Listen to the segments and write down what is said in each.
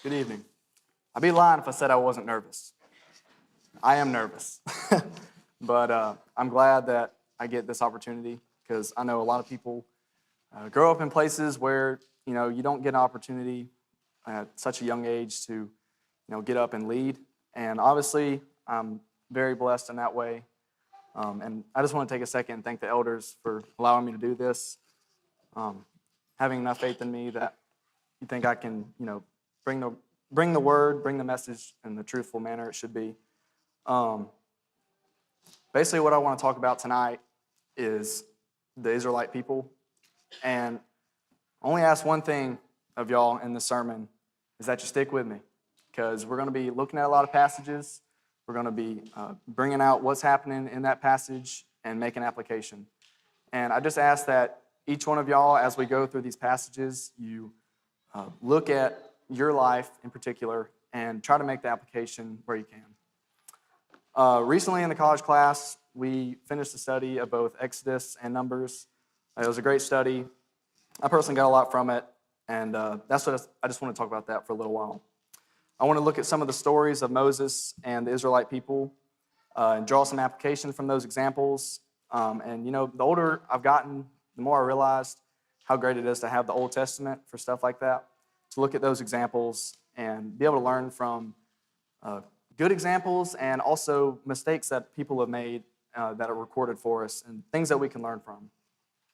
Good evening. I'd be lying if I said I wasn't nervous. I am nervous, but I'm glad that I get this opportunity because I know a lot of people grow up in places where you don't get an opportunity at such a young age to get up and lead. And obviously, I'm very blessed in that way. And I just want to take a second and thank the elders for allowing me to do this, having enough faith in me that you think I can, bring the word, bring the message in the truthful manner it should be. Basically, what I want to talk about tonight is the Israelite people. And I only ask one thing of y'all in this sermon, is that you stick with me. Because we're going to be looking at a lot of passages. We're going to be bringing out what's happening in that passage and making application. And I just ask that each one of y'all, as we go through these passages, you look at your life in particular and try to make the application where you can. Recently in the college class, we finished the study of both Exodus and Numbers. It was a great study. I personally got a lot from it, and that's what I just want to talk about that for a little while. I want to look at some of the stories of Moses and the Israelite people and draw some application from those examples. And the older I've gotten, the more I realized how great it is to have the Old Testament for stuff like that, to look at those examples and be able to learn from good examples and also mistakes that people have made that are recorded for us and things that we can learn from.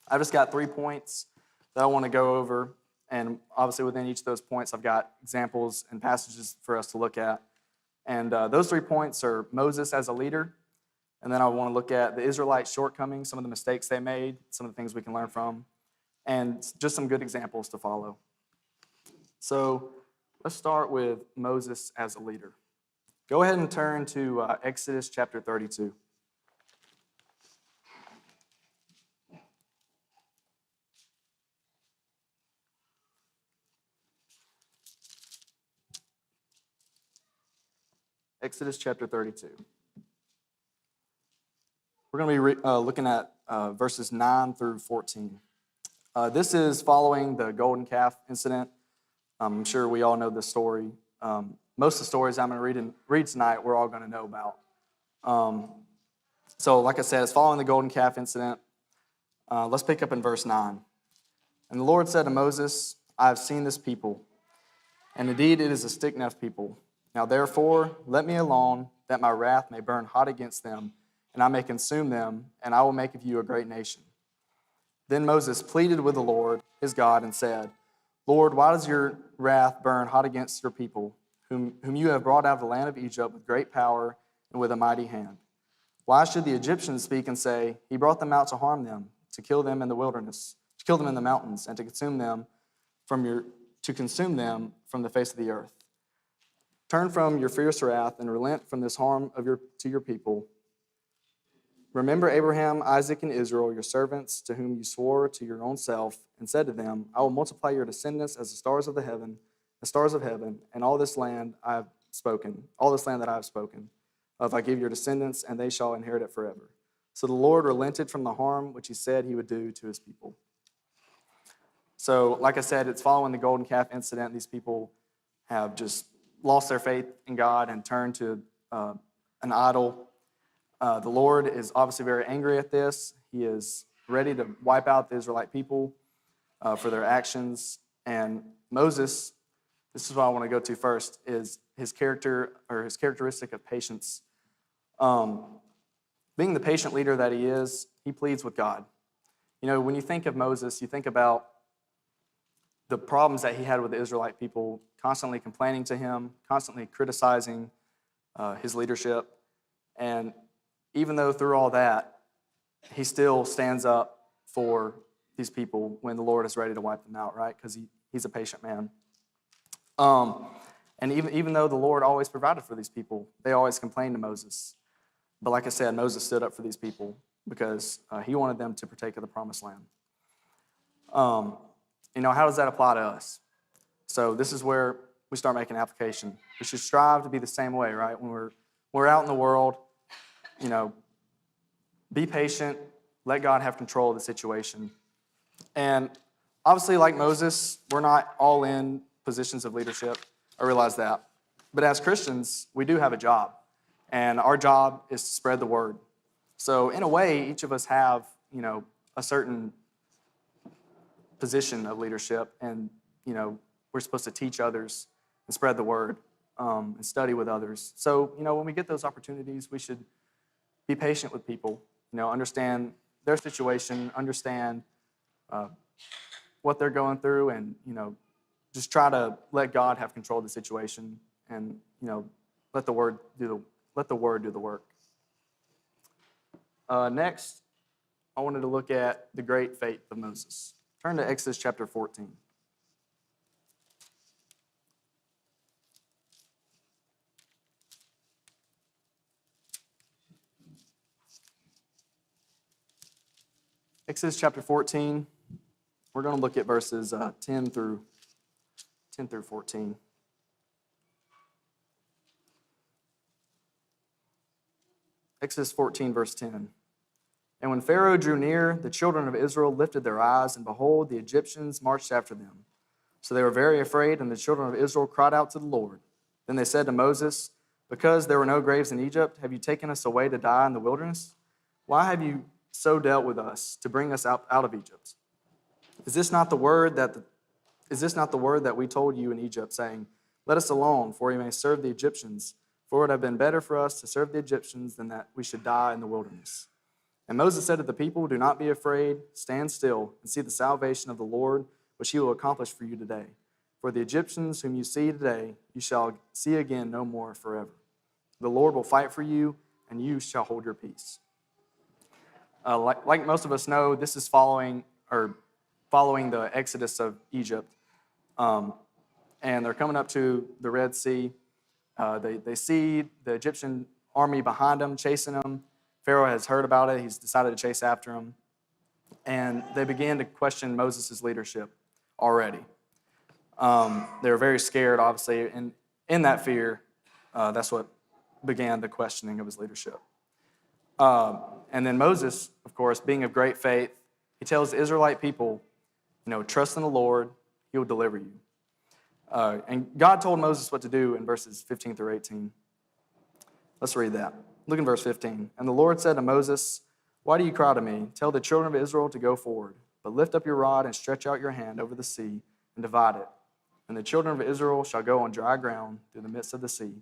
I've just got 3 points that I want to go over. And obviously within each of those points, I've got examples and passages for us to look at. And those 3 points are Moses as a leader. And then I want to look at the Israelite shortcomings, some of the mistakes they made, some of the things we can learn from, and just some good examples to follow. So let's start with Moses as a leader. Go ahead and turn to Exodus chapter 32. Exodus chapter 32. We're going to be looking at verses 9 through 14. This is following the golden calf incident. I'm sure we all know this story. Most of the stories I'm going to read tonight, we're all going to know about. So like I said, it's following the golden calf incident. Let's pick up in verse 9. And the Lord said to Moses, I have seen this people, and indeed it is a stiff-necked people. Now therefore, let me alone, that my wrath may burn hot against them, and I may consume them, and I will make of you a great nation. Then Moses pleaded with the Lord, his God, and said, Lord, why does your wrath burn hot against your people, whom you have brought out of the land of Egypt with great power and with a mighty hand? Why should the Egyptians speak and say, he brought them out to harm them, to kill them in the wilderness, to kill them in the mountains, and to consume them from the face of the earth? Turn from your fierce wrath and relent from this harm to your people. Remember Abraham, Isaac, and Israel, your servants, to whom you swore to your own self, and said to them, I will multiply your descendants as the stars of heaven, and all this land that I have spoken, if I give your descendants, and they shall inherit it forever. So the Lord relented from the harm which he said he would do to his people. So, like I said, it's following the golden calf incident. These people have just lost their faith in God and turned to an idol. The Lord is obviously very angry at this. He is ready to wipe out the Israelite people for their actions. And Moses, this is what I want to go to first, is his characteristic of patience. Being the patient leader that he is, he pleads with God. When you think of Moses, you think about the problems that he had with the Israelite people, constantly complaining to him, constantly criticizing his leadership. And even though through all that, he still stands up for these people when the Lord is ready to wipe them out, right? Because he's a patient man. And even though the Lord always provided for these people, they always complained to Moses. But like I said, Moses stood up for these people because he wanted them to partake of the promised land. How does that apply to us? So this is where we start making application. We should strive to be the same way, right? When we're out in the world, be patient, let God have control of the situation. And obviously, like Moses, we're not all in positions of leadership. I realize that. But as Christians, we do have a job, and our job is to spread the word. So in a way, each of us have, a certain position of leadership, and, we're supposed to teach others and spread the word and study with others. So, when we get those opportunities, we should be patient with people, understand their situation, understand what they're going through, and, just try to let God have control of the situation, and, let the word do the work. Next, I wanted to look at the great faith of Moses. Turn to Exodus chapter 14. Exodus chapter 14, we're going to look at verses 10 through 14. Exodus 14, verse 10. And when Pharaoh drew near, the children of Israel lifted their eyes, and behold, the Egyptians marched after them. So they were very afraid, and the children of Israel cried out to the Lord. Then they said to Moses, because there were no graves in Egypt, have you taken us away to die in the wilderness? Why have you so dealt with us to bring us out of Egypt? Is this not the word that we told you in Egypt, saying, let us alone, for we may serve the Egyptians? For it would have been better for us to serve the Egyptians than that we should die in the wilderness. And Moses said to the people, do not be afraid, stand still, and see the salvation of the Lord, which he will accomplish for you today. For the Egyptians whom you see today, you shall see again no more forever. The Lord will fight for you, and you shall hold your peace. Like most of us know, this is following the exodus of Egypt. And they're coming up to the Red Sea. They see the Egyptian army behind them, chasing them. Pharaoh has heard about it. He's decided to chase after them. And they began to question Moses' leadership already. They were very scared, obviously. And in that fear, that's what began the questioning of his leadership. And then Moses, of course, being of great faith, he tells the Israelite people, trust in the Lord, he will deliver you. And God told Moses what to do in verses 15 through 18. Let's read that. Look in verse 15. And the Lord said to Moses, why do you cry to me? Tell the children of Israel to go forward, but lift up your rod and stretch out your hand over the sea and divide it. And the children of Israel shall go on dry ground through the midst of the sea.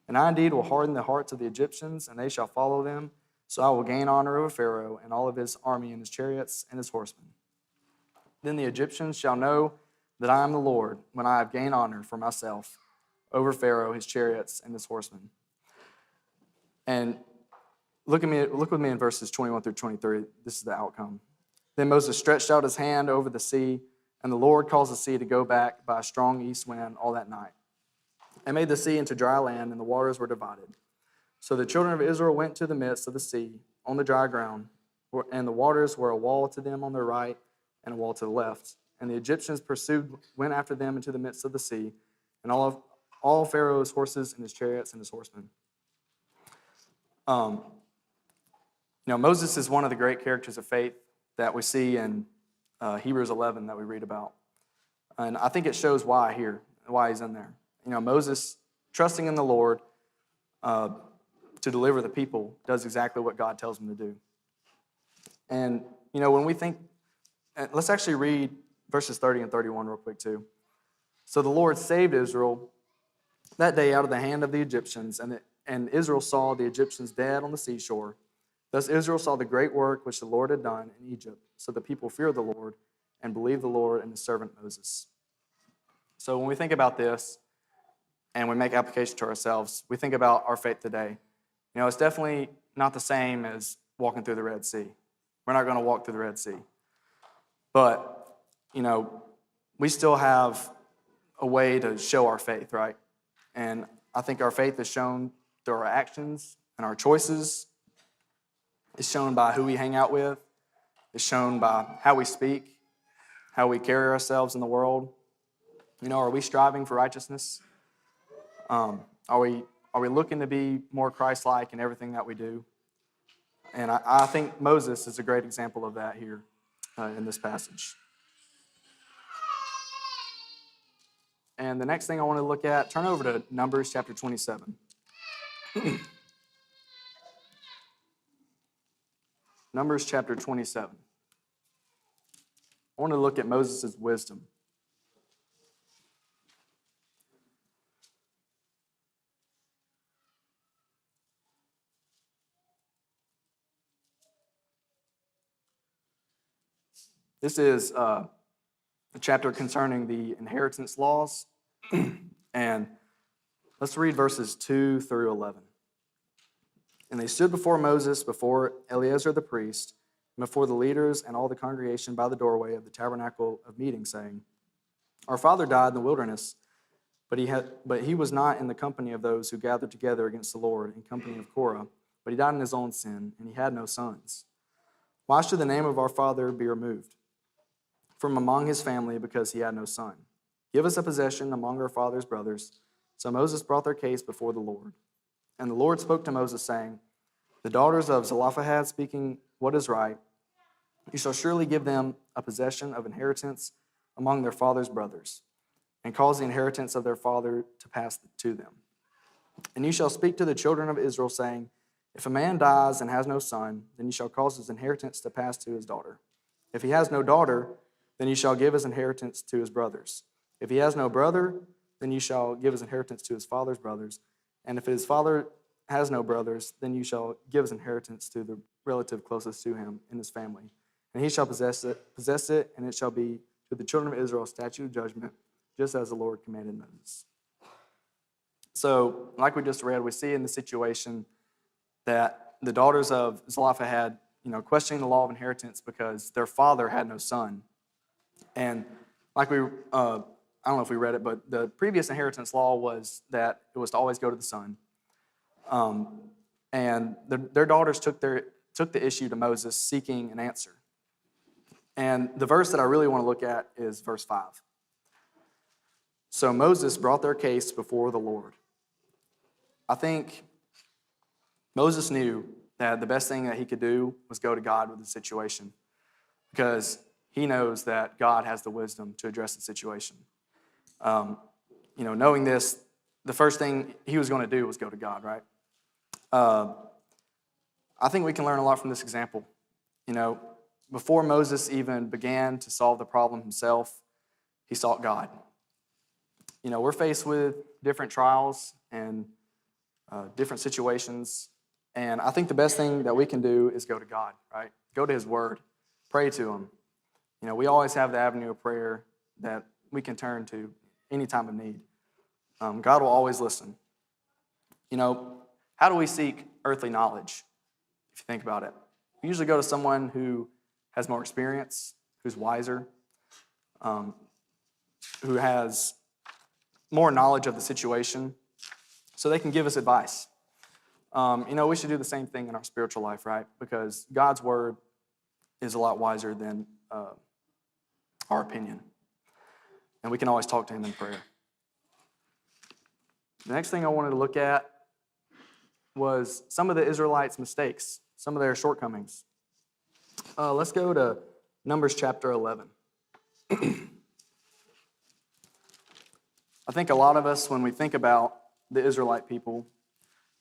And I indeed will harden the hearts of the Egyptians, and they shall follow them. So I will gain honor over Pharaoh and all of his army and his chariots and his horsemen. Then the Egyptians shall know that I am the Lord when I have gained honor for myself over Pharaoh, his chariots, and his horsemen. And look with me in verses 21 through 23. This is the outcome. Then Moses stretched out his hand over the sea, and the Lord caused the sea to go back by a strong east wind all that night, and made the sea into dry land, and the waters were divided. So the children of Israel went to the midst of the sea on the dry ground, and the waters were a wall to them on their right and a wall to the left. And the Egyptians went after them into the midst of the sea, and all Pharaoh's horses and his chariots and his horsemen. Moses is one of the great characters of faith that we see in Hebrews 11 that we read about. And I think it shows why he's in there. Moses, trusting in the Lord to deliver the people, does exactly what God tells him to do. And, when we think, let's actually read verses 30 and 31 real quick too. So the Lord saved Israel that day out of the hand of the Egyptians, and Israel saw the Egyptians dead on the seashore. Thus Israel saw the great work which the Lord had done in Egypt. So the people feared the Lord and believed the Lord and his servant Moses. So when we think about this and we make application to ourselves, we think about our faith today. It's definitely not the same as walking through the Red Sea. We're not going to walk through the Red Sea. But, we still have a way to show our faith, right? And I think our faith is shown through our actions and our choices. It's shown by who we hang out with. It's shown by how we speak, how we carry ourselves in the world. Are we striving for righteousness? Are we looking to be more Christ-like in everything that we do? And I think Moses is a great example of that here in this passage. And the next thing I want to look at, turn over to Numbers chapter 27. Numbers chapter 27. I want to look at Moses' wisdom. This is a chapter concerning the inheritance laws. And let's read verses 2 through 11. And they stood before Moses, before Eleazar the priest, and before the leaders and all the congregation by the doorway of the tabernacle of meeting, saying, Our father died in the wilderness, but he was not in the company of those who gathered together against the Lord in company of Korah, but he died in his own sin, and he had no sons. Why should the name of our father be removed from among his family because he had no son? Give us a possession among our father's brothers. So Moses brought their case before the Lord. And the Lord spoke to Moses, saying, The daughters of Zelophehad speaking what is right, you shall surely give them a possession of inheritance among their father's brothers, and cause the inheritance of their father to pass to them. And you shall speak to the children of Israel, saying, If a man dies and has no son, then you shall cause his inheritance to pass to his daughter. If he has no daughter, then you shall give his inheritance to his brothers. If he has no brother, then you shall give his inheritance to his father's brothers. And if his father has no brothers, then you shall give his inheritance to the relative closest to him in his family. And he shall possess it, and it shall be to the children of Israel a statute of judgment, just as the Lord commanded Moses. So, like we just read, we see in the situation that the daughters of Zelophehad, questioning the law of inheritance because their father had no son. And like I don't know if we read it, but the previous inheritance law was that it was to always go to the son. And their daughters took the issue to Moses, seeking an answer. And the verse that I really want to look at is verse 5. So Moses brought their case before the Lord. I think Moses knew that the best thing that he could do was go to God with the situation, because he knows that God has the wisdom to address the situation. Knowing this, the first thing he was going to do was go to God, right? I think we can learn a lot from this example. Before Moses even began to solve the problem himself, he sought God. We're faced with different trials and different situations, and I think the best thing that we can do is go to God, right? Go to his word, pray to him. We always have the avenue of prayer that we can turn to any time of need. God will always listen. How do we seek earthly knowledge, if you think about it? We usually go to someone who has more experience, who's wiser, who has more knowledge of the situation, so they can give us advice. We should do the same thing in our spiritual life, right? Because God's word is a lot wiser than our opinion. And we can always talk to him in prayer. The next thing I wanted to look at was some of the Israelites' mistakes, some of their shortcomings. Let's go to Numbers chapter 11. I think a lot of us, when we think about the Israelite people,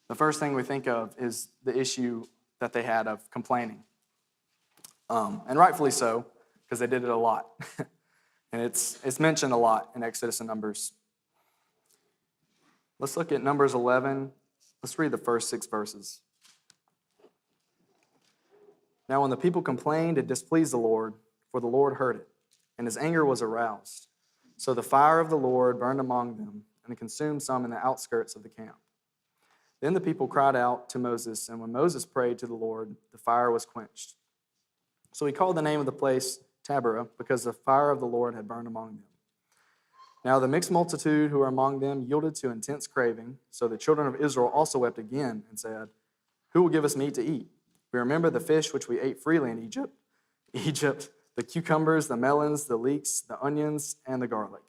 the first thing we think of is the issue that they had of complaining. And rightfully so, because they did it a lot. And it's mentioned a lot in Exodus and Numbers. Let's look at Numbers 11. Let's read the first 6 verses. Now when the people complained, it displeased the Lord, for the Lord heard it, and his anger was aroused. So the fire of the Lord burned among them, and it consumed some in the outskirts of the camp. Then the people cried out to Moses, and when Moses prayed to the Lord, the fire was quenched. So he called the name of the place Taberah, because the fire of the Lord had burned among them. Now the mixed multitude who were among them yielded to intense craving, so the children of Israel also wept again and said, Who will give us meat to eat? We remember the fish which we ate freely in Egypt, the cucumbers, the melons, the leeks, the onions, and the garlic.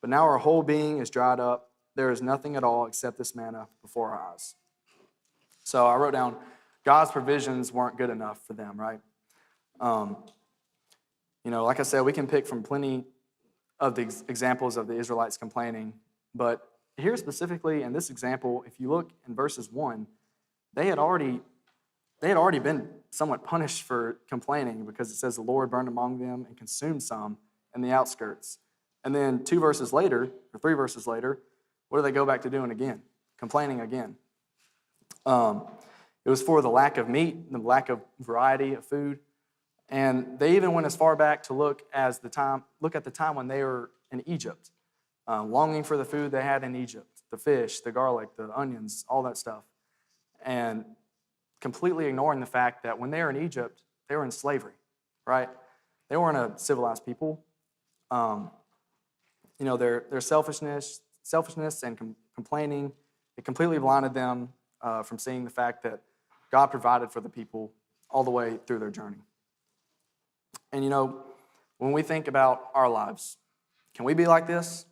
But now our whole being is dried up. There is nothing at all except this manna before our eyes. So I wrote down, God's provisions weren't good enough for them, right? Like I said, we can pick from plenty of the examples of the Israelites complaining. But here specifically in this example, if you look in verses 1, they had already been somewhat punished for complaining, because it says the Lord burned among them and consumed some in the outskirts. And then 3 verses later, what do they go back to doing again? Complaining again. It was for the lack of meat, the lack of variety of food. And they even went as far back to look at the time when they were in Egypt, longing for the food they had in Egypt, the fish, the garlic, the onions, all that stuff. And completely ignoring the fact that when they were in Egypt, they were in slavery, right? They weren't a civilized people. Their selfishness and complaining, it completely blinded them from seeing the fact that God provided for the people all the way through their journey. And when we think about our lives, can we be like this?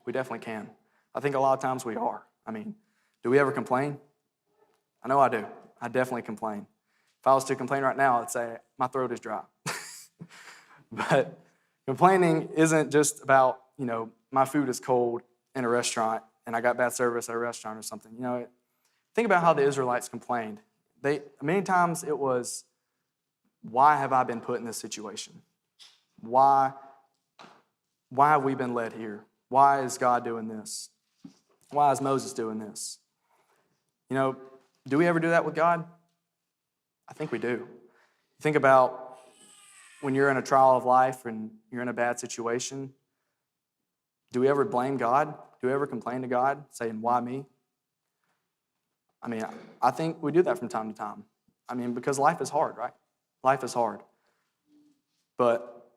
We definitely can. I think a lot of times we are. I mean, do we ever complain? I know I do. I definitely complain. If I was to complain right now, I'd say my throat is dry. But complaining isn't just about, my food is cold in a restaurant and I got bad service at a restaurant or something. Think about how the Israelites complained. Many times it was, why have I been put in this situation? Why have we been led here? Why is God doing this? Why is Moses doing this? Do we ever do that with God? I think we do. Think about when you're in a trial of life and you're in a bad situation. Do we ever blame God? Do we ever complain to God, saying, why me? I mean, I think we do that from time to time. I mean, because life is hard, right? Life is hard. But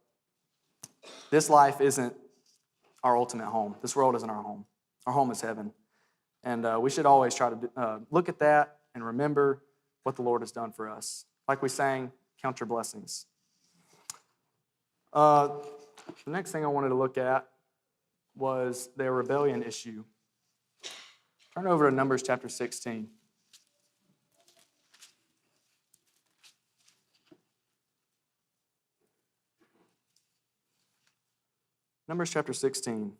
this life isn't our ultimate home. This world isn't our home. Our home is heaven. And we should always try to look at that and remember what the Lord has done for us. Like we sang, count your blessings. The next thing I wanted to look at was their rebellion issue. Turn over to Numbers chapter 16. Numbers chapter 16.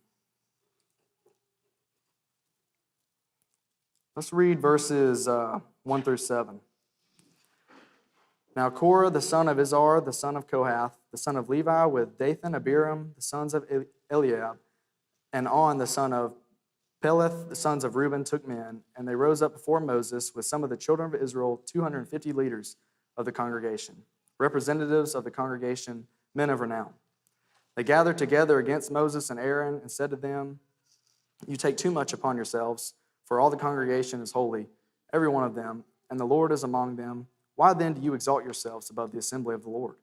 Let's read verses 1 through 7. Now Korah, the son of Izhar, the son of Kohath, the son of Levi, with Dathan, Abiram, the sons of Eliab, and On, the son of Peleth, the sons of Reuben, took men, and they rose up before Moses with some of the children of Israel, 250 leaders of the congregation, representatives of the congregation, men of renown. They gathered together against Moses and Aaron and said to them, you take too much upon yourselves, for all the congregation is holy, every one of them, and the Lord is among them. Why then do you exalt yourselves above the assembly of the Lord?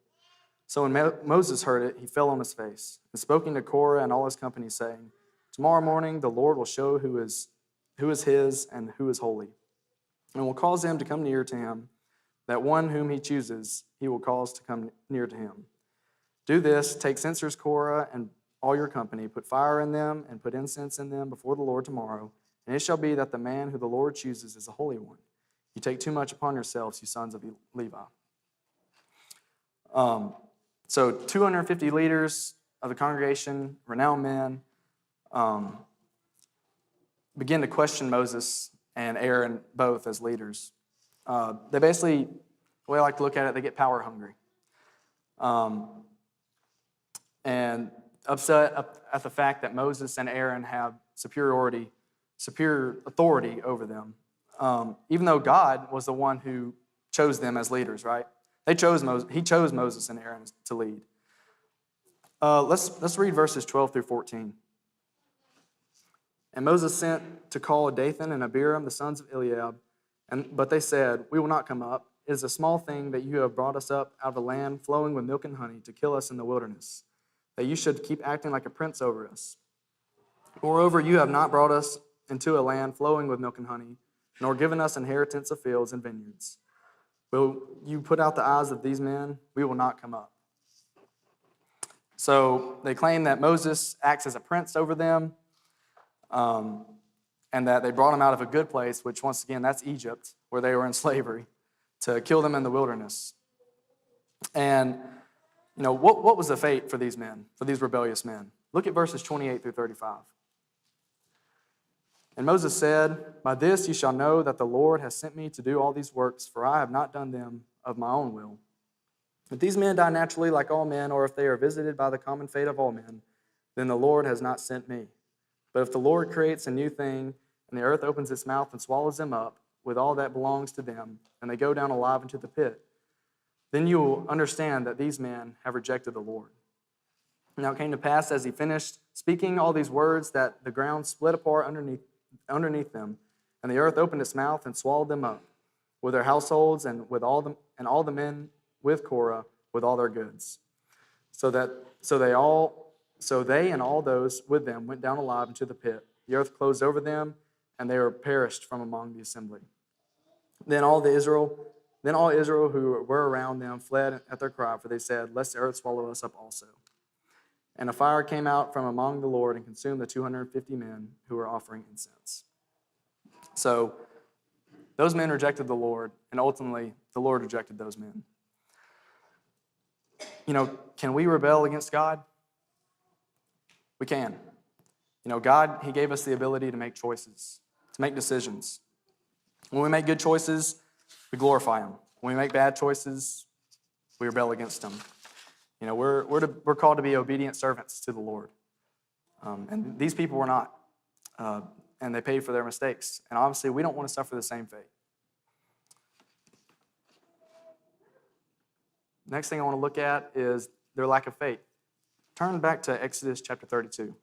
So when Moses heard it, he fell on his face, and spoke to Korah and all his company, saying, tomorrow morning the Lord will show who is his and who is holy, and will cause them to come near to him, that one whom he chooses he will cause to come near to him. Do this, take censers, Korah, and all your company, put fire in them, and put incense in them before the Lord tomorrow, and it shall be that the man who the Lord chooses is a holy one. You take too much upon yourselves, you sons of Levi. So 250 leaders of the congregation, renowned men, begin to question Moses and Aaron both as leaders. They basically, the way I like to look at it, they get power hungry. And upset at the fact that Moses and Aaron have superior authority over them. Even though God was the one who chose them as leaders, right? He chose Moses and Aaron to lead. Let's read verses 12 through 14. And Moses sent to call Dathan and Abiram, the sons of Eliab, but they said, we will not come up. It is a small thing that you have brought us up out of a land flowing with milk and honey to kill us in the wilderness, that you should keep acting like a prince over us. Moreover, you have not brought us into a land flowing with milk and honey, nor given us inheritance of fields and vineyards. Will you put out the eyes of these men? We will not come up. So they claim that Moses acts as a prince over them, and that they brought him out of a good place, which once again, that's Egypt, where they were in slavery, to kill them in the wilderness. And what was the fate for these men, for these rebellious men? Look at verses 28 through 35. And Moses said, "By this you shall know that the Lord has sent me to do all these works, for I have not done them of my own will. If these men die naturally like all men, or if they are visited by the common fate of all men, then the Lord has not sent me. But if the Lord creates a new thing, and the earth opens its mouth and swallows them up with all that belongs to them, and they go down alive into the pit, then you will understand that these men have rejected the Lord." Now it came to pass as he finished speaking all these words that the ground split apart underneath them, and the earth opened its mouth and swallowed them up, with their households and all the men with Korah with all their goods. So they and all those with them went down alive into the pit. The earth closed over them, and they were perished from among the assembly. Then all Israel who were around them fled at their cry, for they said, "Lest the earth swallow us up also." And a fire came out from among the Lord and consumed the 250 men who were offering incense. So those men rejected the Lord, and ultimately the Lord rejected those men. Can we rebel against God? We can. God, He gave us the ability to make choices, to make decisions. When we make good choices, we glorify Him. When we make bad choices, we rebel against Him. We're called to be obedient servants to the Lord. And these people were not. And they paid for their mistakes. And obviously, we don't want to suffer the same fate. Next thing I want to look at is their lack of faith. Turn back to Exodus chapter 32.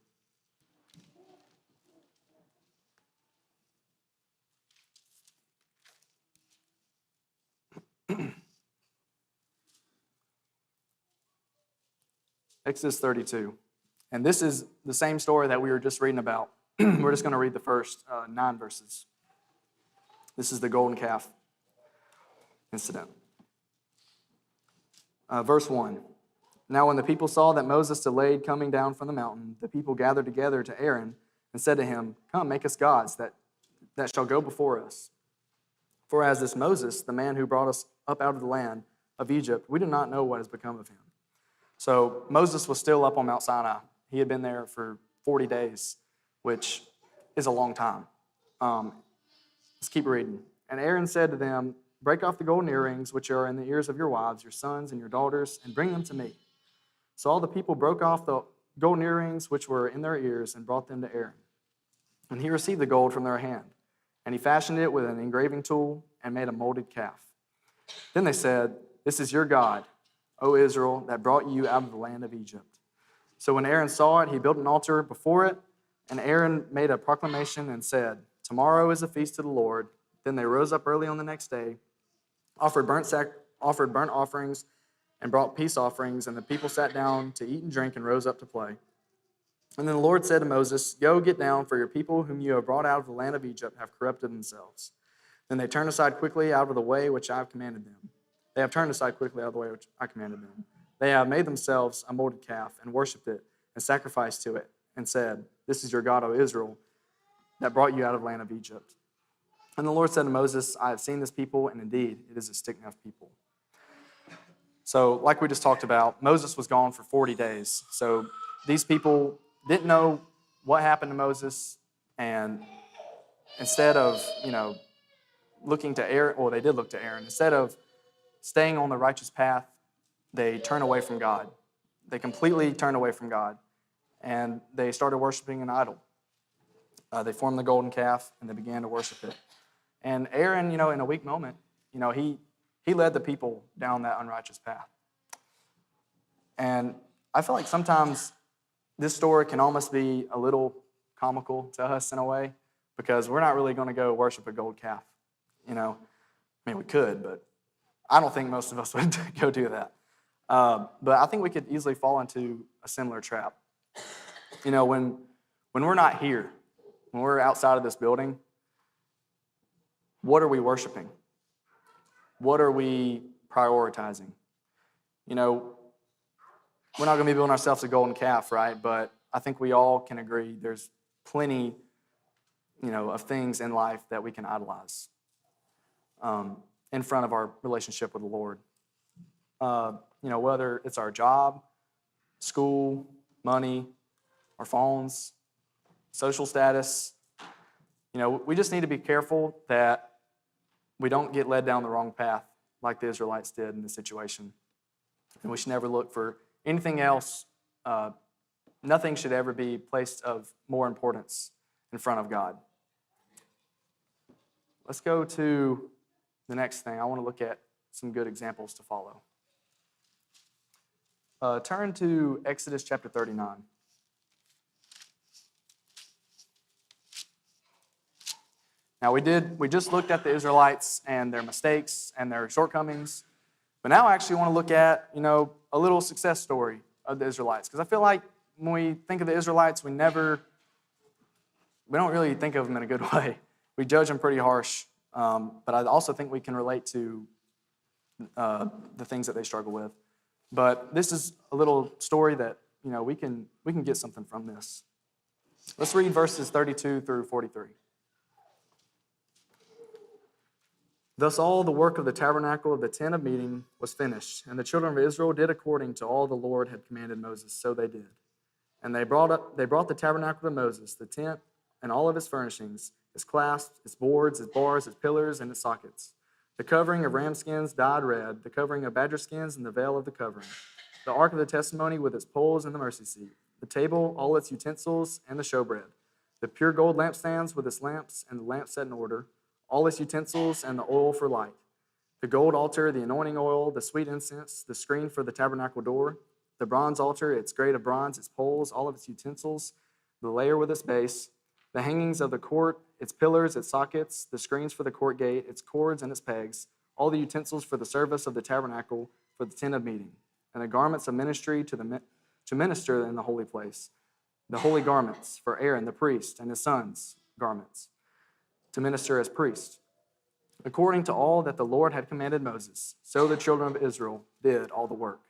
Exodus 32. And this is the same story that we were just reading about. We're just going to read the first 9 verses. This is the golden calf incident. Verse 1. Now when the people saw that Moses delayed coming down from the mountain, the people gathered together to Aaron and said to him, "Come, make us gods that shall go before us. For as this Moses, the man who brought us up out of the land of Egypt, we do not know what has become of him." So Moses was still up on Mount Sinai. He had been there for 40 days, which is a long time. Let's keep reading. And Aaron said to them, "Break off the golden earrings which are in the ears of your wives, your sons, and your daughters, and bring them to me." So all the people broke off the golden earrings which were in their ears and brought them to Aaron. And he received the gold from their hand, and he fashioned it with an engraving tool and made a molded calf. Then they said, "This is your God, O Israel, that brought you out of the land of Egypt." So when Aaron saw it, he built an altar before it, and Aaron made a proclamation and said, "Tomorrow is a feast to the Lord." Then they rose up early on the next day, offered burnt offerings, and brought peace offerings, and the people sat down to eat and drink and rose up to play. And then the Lord said to Moses, "Go, get down, for your people whom you have brought out of the land of Egypt have corrupted themselves." Then they turned aside quickly out of the way which I have commanded them. They have turned aside quickly out of the way which I commanded them. They have made themselves a molded calf and worshipped it and sacrificed to it and said, "This is your God, O Israel, that brought you out of the land of Egypt." And the Lord said to Moses, "I have seen this people, and indeed it is a stiff-necked people." So like we just talked about, Moses was gone for 40 days. So these people didn't know what happened to Moses, and instead of, looking to Aaron, well, they did look to Aaron. Instead of staying on the righteous path, they turned away from God. They completely turned away from God, and they started worshiping an idol. They formed the golden calf, and they began to worship it. And Aaron, in a weak moment, he led the people down that unrighteous path. And I feel like sometimes this story can almost be a little comical to us in a way, because we're not really going to go worship a gold calf. We could, but I don't think most of us would go do that. But I think we could easily fall into a similar trap. When we're not here, when we're outside of this building, what are we worshiping? What are we prioritizing? We're not going to be building ourselves a golden calf, right? But I think we all can agree there's plenty, of things in life that we can idolize in front of our relationship with the Lord. Whether it's our job, school, money, our phones, social status. We just need to be careful that we don't get led down the wrong path like the Israelites did in this situation. And we should never look for anything else. Nothing should ever be placed of more importance in front of God. Let's go to the next thing. I want to look at some good examples to follow. Turn to Exodus chapter 39. Now we just looked at the Israelites and their mistakes and their shortcomings, but now I actually want to look at, a little success story of the Israelites, because I feel like when we think of the Israelites, we don't really think of them in a good way. We judge them pretty harsh, but I also think we can relate to the things that they struggle with. But this is a little story that, we can get something from this. Let's read verses 32 through 43. Thus all the work of the tabernacle of the tent of meeting was finished, and the children of Israel did according to all the Lord had commanded Moses, so they did. And they brought the tabernacle to Moses, the tent and all of its furnishings, its clasps, its boards, its bars, its pillars, and its sockets. The covering of ram skins dyed red, the covering of badger skins, and the veil of the covering. The ark of the testimony with its poles and the mercy seat. The table, all its utensils, and the showbread. The pure gold lampstands with its lamps and the lamps set in order. All its utensils and the oil for light. The gold altar, the anointing oil, the sweet incense, the screen for the tabernacle door. The bronze altar, its grate of bronze, its poles, all of its utensils. The layer with its base. The hangings of the court, its pillars, its sockets, the screens for the court gate, its cords and its pegs, all the utensils for the service of the tabernacle, for the tent of meeting, and the garments of ministry to minister in the holy place, the holy garments for Aaron the priest and his sons' garments, to minister as priests. According to all that the Lord had commanded Moses, so the children of Israel did all the work.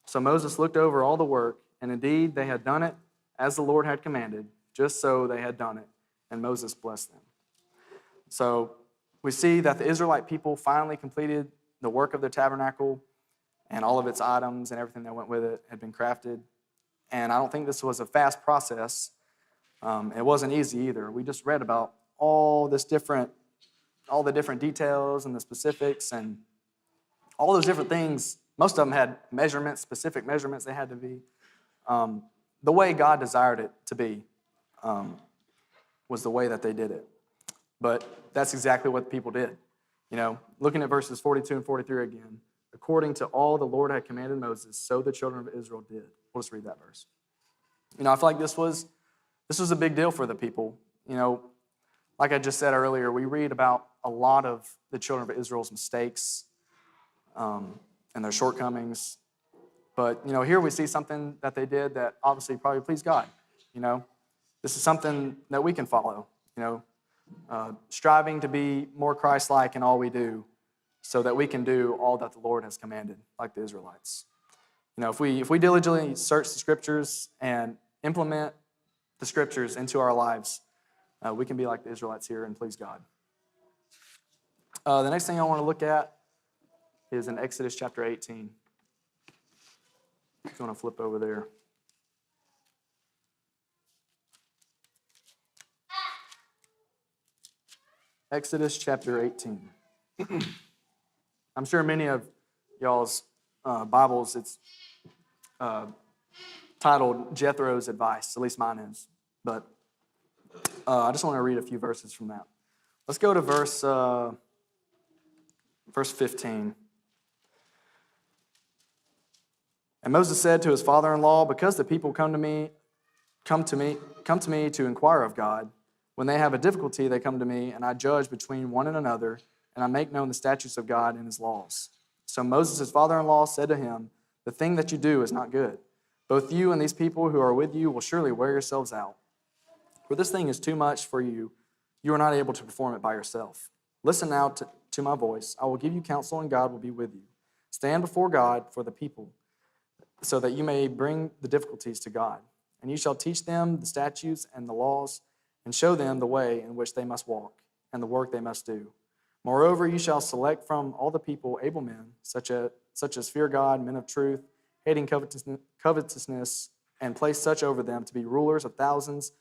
So Moses looked over all the work, and indeed they had done it as the Lord had commanded, just so they had done it, and Moses blessed them. So we see that the Israelite people finally completed the work of the tabernacle, and all of its items and everything that went with it had been crafted. And I don't think this was a fast process. It wasn't easy either. We just read about all the different details and the specifics and all those different things. Most of them had measurements, specific measurements they had to be. The way God desired it to be was the way that they did it. But that's exactly what people did. Looking at verses 42 and 43 again, according to all the Lord had commanded Moses, so the children of Israel did. We'll just read that verse. I feel like this was a big deal for the people. Like I just said earlier, we read about a lot of the children of Israel's mistakes and their shortcomings. But, here we see something that they did that obviously probably pleased God. This is something that we can follow, striving to be more Christ-like in all we do so that we can do all that the Lord has commanded, like the Israelites. If we diligently search the Scriptures and implement the Scriptures into our lives, we can be like the Israelites here and please God. The next thing I want to look at is in Exodus chapter 18. If you want to flip over there. Exodus chapter 18. I'm sure many of y'all's Bibles, it's titled Jethro's Advice, at least mine is. But I just want to read a few verses from that. Let's go to verse 15. And Moses said to his father-in-law, because the people come to me to inquire of God. When they have a difficulty, they come to me, and I judge between one and another, and I make known the statutes of God and his laws. So Moses, his father-in-law, said to him, the thing that you do is not good. Both you and these people who are with you will surely wear yourselves out. For this thing is too much for you. You are not able to perform it by yourself. Listen now to my voice. I will give you counsel, and God will be with you. Stand before God for the people, so that you may bring the difficulties to God. And you shall teach them the statutes and the laws, and show them the way in which they must walk, and the work they must do. Moreover, you shall select from all the people able men, such as fear God, men of truth, hating covetousness, and place such over them to be rulers of thousands,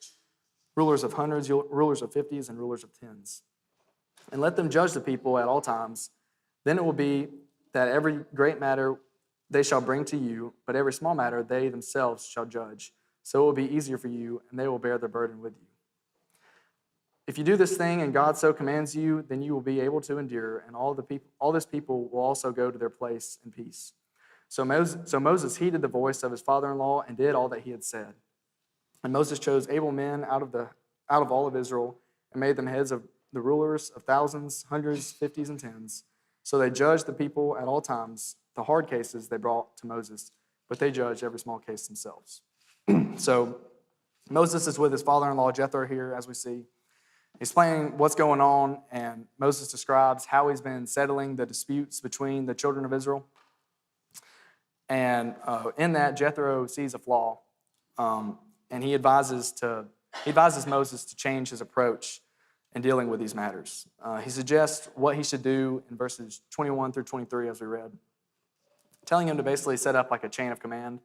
rulers of hundreds, rulers of fifties, and rulers of tens. And let them judge the people at all times. Then it will be that every great matter they shall bring to you, but every small matter they themselves shall judge. So it will be easier for you, and they will bear their burden with you. If you do this thing and God so commands you, then you will be able to endure, and all this people will also go to their place in peace. So Moses heeded the voice of his father-in-law and did all that he had said. And Moses chose able men out of all of Israel and made them heads of the rulers of thousands, hundreds, fifties, and tens. So they judged the people at all times. The hard cases they brought to Moses, but they judged every small case themselves. So Moses is with his father-in-law Jethro here, as we see. He's explaining what's going on, and Moses describes how he's been settling the disputes between the children of Israel. And in that, Jethro sees a flaw, and he advises Moses to change his approach in dealing with these matters. He suggests what he should do in verses 21 through 23, as we read, telling him to basically set up like a chain of command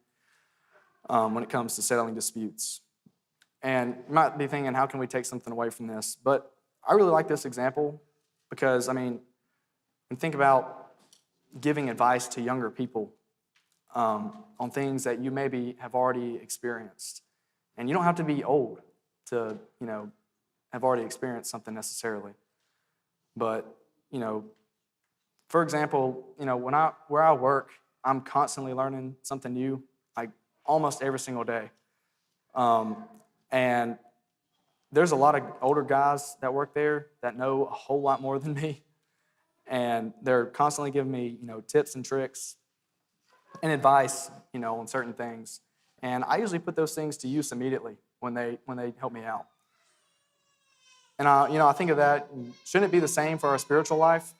when it comes to settling disputes. And you might be thinking, how can we take something away from this? But I really like this example because, when you think about giving advice to younger people on things that you maybe have already experienced. And you don't have to be old to, have already experienced something necessarily. But, for example, where I work, I'm constantly learning something new, like almost every single day. And there's a lot of older guys that work there that know a whole lot more than me. And they're constantly giving me, tips and tricks and advice, on certain things. And I usually put those things to use immediately when they help me out. And I think of that, shouldn't it be the same for our spiritual life?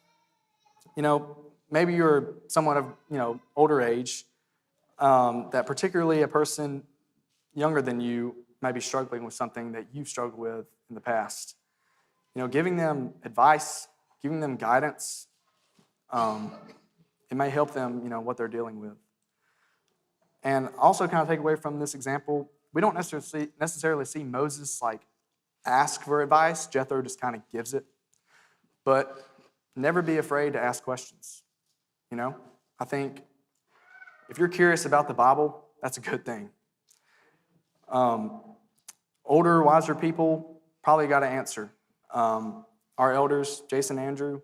Maybe you're someone of, older age, that particularly a person younger than you might be struggling with something that you've struggled with in the past. Giving them advice, giving them guidance, it may help them, what they're dealing with. And also kind of take away from this example, we don't necessarily see Moses ask for advice. Jethro just kind of gives it. But never be afraid to ask questions. I think if you're curious about the Bible, that's a good thing. Older, wiser people probably got to answer. Our elders, Jason, Andrew,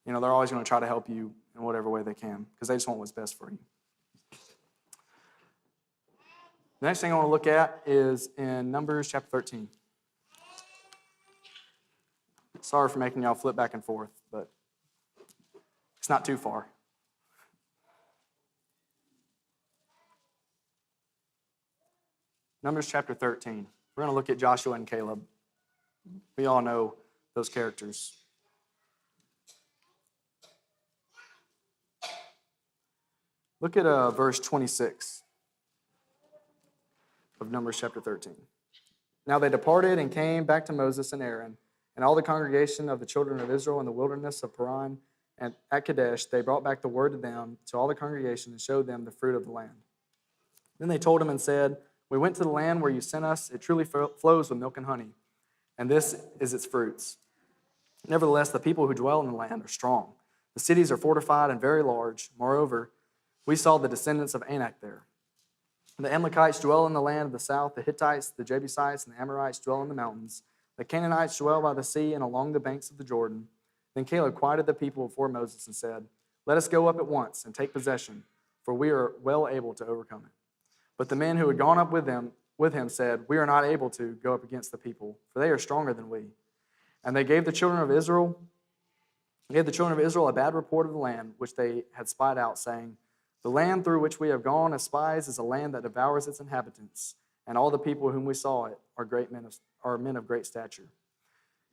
they're always going to try to help you in whatever way they can because they just want what's best for you. The next thing I want to look at is in Numbers chapter 13. Sorry for making y'all flip back and forth, but it's not too far. Numbers chapter 13. We're going to look at Joshua and Caleb. We all know those characters. Look at verse 26 of Numbers chapter 13. Now they departed and came back to Moses and Aaron, and all the congregation of the children of Israel in the wilderness of Paran and at Kadesh. They brought back the word to them, to all the congregation, and showed them the fruit of the land. Then they told him and said, "We went to the land where you sent us. It truly flows with milk and honey, and this is its fruits. Nevertheless, the people who dwell in the land are strong. The cities are fortified and very large. Moreover, we saw the descendants of Anak there. The Amalekites dwell in the land of the south. The Hittites, the Jebusites, and the Amorites dwell in the mountains. The Canaanites dwell by the sea and along the banks of the Jordan." Then Caleb quieted the people before Moses and said, "Let us go up at once and take possession, for we are well able to overcome it." But the men who had gone up with him said, "We are not able to go up against the people, for they are stronger than we." And they gave the children of Israel a bad report of the land which they had spied out, saying, "The land through which we have gone as spies is a land that devours its inhabitants, and all the people whom we saw it are men of great stature.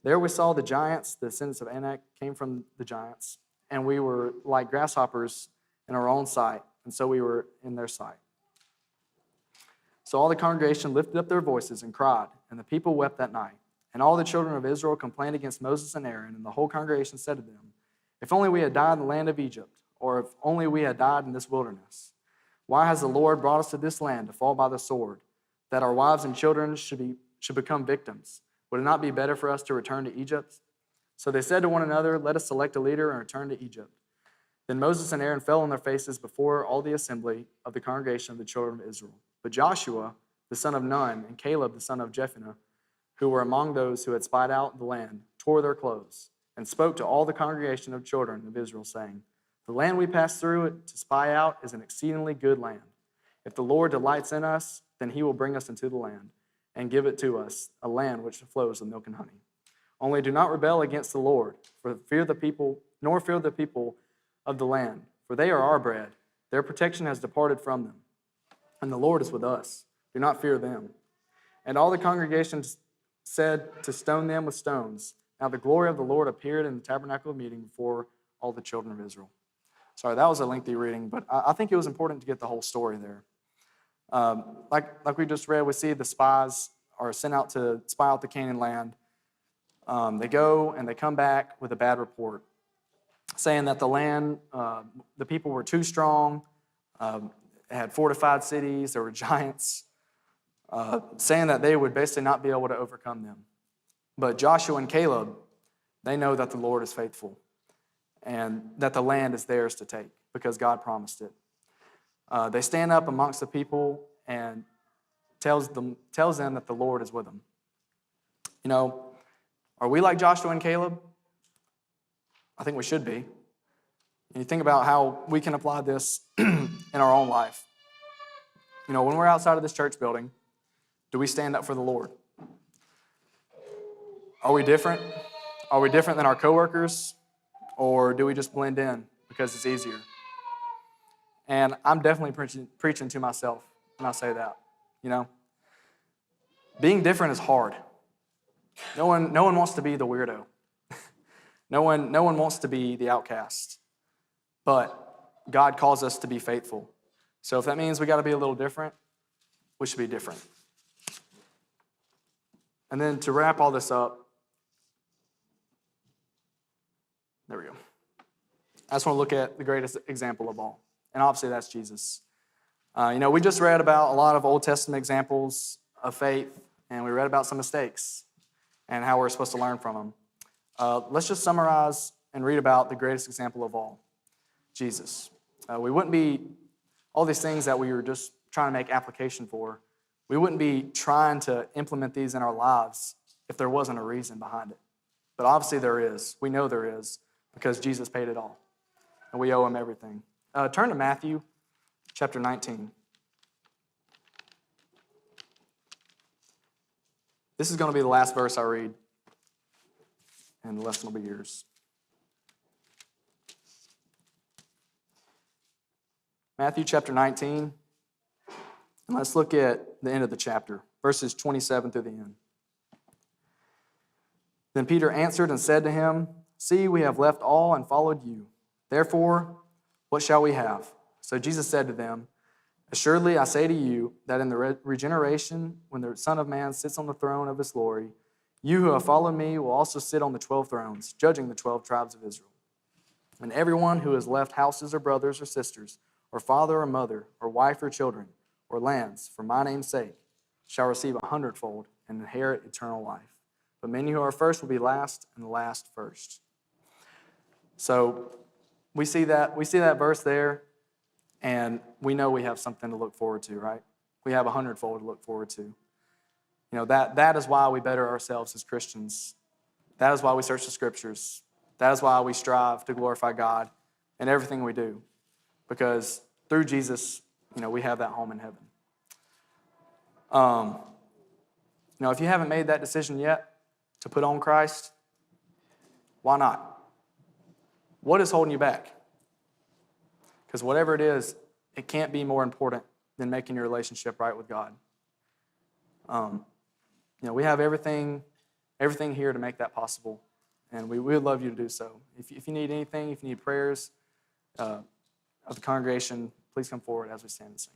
There we saw the giants, the descendants of Anak came from the giants, and we were like grasshoppers in our own sight, and so we were in their sight." So all the congregation lifted up their voices and cried, and the people wept that night. And all the children of Israel complained against Moses and Aaron, and the whole congregation said to them, "If only we had died in the land of Egypt, or if only we had died in this wilderness. Why has the Lord brought us to this land to fall by the sword? that our wives and children should become victims? Would it not be better for us to return to Egypt?" So they said to one another, "Let us select a leader and return to Egypt." Then Moses and Aaron fell on their faces before all the assembly of the congregation of the children of Israel. But Joshua, the son of Nun, and Caleb, the son of Jephunneh, who were among those who had spied out the land, tore their clothes and spoke to all the congregation of children of Israel, saying, "The land we passed through it to spy out is an exceedingly good land. If the Lord delights in us, then he will bring us into the land and give it to us, a land which flows with milk and honey. Only do not rebel against the Lord, nor fear the people of the land, for they are our bread. Their protection has departed from them, and the Lord is with us. Do not fear them." And all the congregation said to stone them with stones. Now the glory of the Lord appeared in the tabernacle of meeting before all the children of Israel. Sorry, that was a lengthy reading, but I think it was important to get the whole story there. Like we just read, we see the spies are sent out to spy out the Canaan land. They go and they come back with a bad report, saying that the land, the people were too strong, had fortified cities, there were giants, saying that they would basically not be able to overcome them. But Joshua and Caleb, they know that the Lord is faithful and that the land is theirs to take because God promised it. They stand up amongst the people and tells them that the Lord is with them. You know, are we like Joshua and Caleb? I think we should be. And you think about how we can apply this in our own life. You know, when we're outside of this church building, do we stand up for the Lord? Are we different? Are we different than our coworkers? Or do we just blend in because it's easier? And I'm definitely preaching to myself when I say that, you know. Being different is hard. No one wants to be the weirdo. No one wants to be the outcast. But God calls us to be faithful. So if that means we got to be a little different, we should be different. And then to wrap all this up, there we go. I just want to look at the greatest example of all. And obviously that's Jesus. We just read about a lot of Old Testament examples of faith, and we read about some mistakes and how we're supposed to learn from them. Let's just summarize and read about the greatest example of all, Jesus. We wouldn't be, all these things that we were just trying to make application for, we wouldn't be trying to implement these in our lives if there wasn't a reason behind it. But obviously there is. We know there is because Jesus paid it all, and we owe him everything. Turn to Matthew chapter 19. This is going to be the last verse I read, and the lesson will be yours. Matthew chapter 19, and let's look at the end of the chapter, verses 27 through the end. Then Peter answered and said to him, "See, we have left all and followed you. Therefore, what shall we have?" So Jesus said to them, "Assuredly, I say to you that in the regeneration, when the Son of Man sits on the throne of his glory, you who have followed me will also sit on the 12 thrones, judging the 12 tribes of Israel. And everyone who has left houses or brothers or sisters, or father or mother, or wife or children, or lands, for my name's sake, shall receive 100-fold and inherit eternal life. But many who are first will be last, and the last first." So we see that verse there, and we know we have something to look forward to, right? We have 100-fold to look forward to. That is why we better ourselves as Christians. That is why we search the Scriptures. That is why we strive to glorify God in everything we do. Because through Jesus, we have that home in heaven. If you haven't made that decision yet to put on Christ, why not? What is holding you back? Because whatever it is, it can't be more important than making your relationship right with God. We have everything here to make that possible, and we would love you to do so. If you need anything, if you need prayers of the congregation, please come forward as we stand and sing.